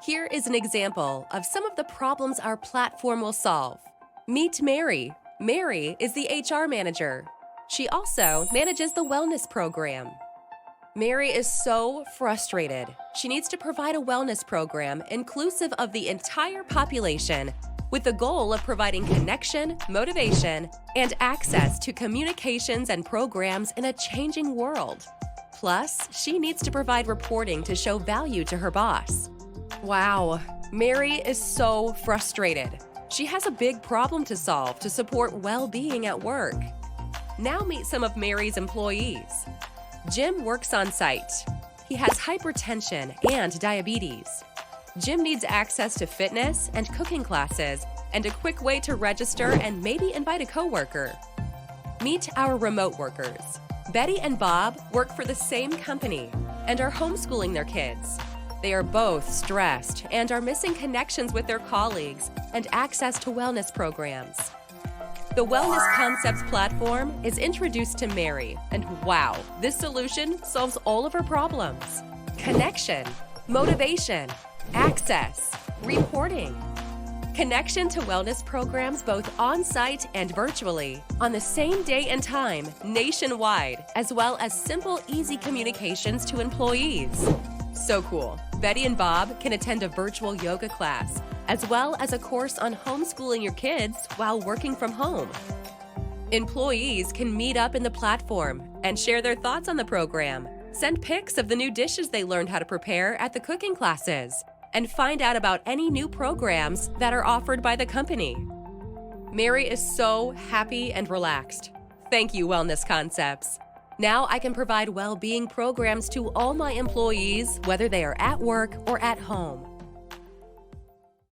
Here is an example of some of the problems our platform will solve. Meet Mary. Mary is the HR manager. She also manages the wellness program. Mary is so frustrated. She needs to provide a wellness program inclusive of the entire population with the goal of providing connection, motivation, and access to communications and programs in a changing world. Plus, she needs to provide reporting to show value to her boss. Wow, Mary is so frustrated. She has a big problem to solve to support well-being at work. Now meet some of Mary's employees. Jim works on site. He has hypertension and diabetes. Jim needs access to fitness and cooking classes and a quick way to register and maybe invite a coworker. Meet our remote workers. Betty and Bob work for the same company and are homeschooling their kids. They are both stressed and are missing connections with their colleagues and access to wellness programs. The Wellness Concepts platform is introduced to Mary, and wow, this solution solves all of her problems. Connection, motivation, access, reporting. Connection to wellness programs both on-site and virtually on the same day and time nationwide, as well as simple, easy communications to employees. So cool. Betty and Bob can attend a virtual yoga class, as well as a course on homeschooling your kids while working from home. Employees can meet up in the platform and share their thoughts on the program, send pics of the new dishes they learned how to prepare at the cooking classes, and find out about any new programs that are offered by the company. Mary is so happy and relaxed. Thank you, Wellness Concepts. Now I can provide well-being programs to all my employees, whether they are at work or at home.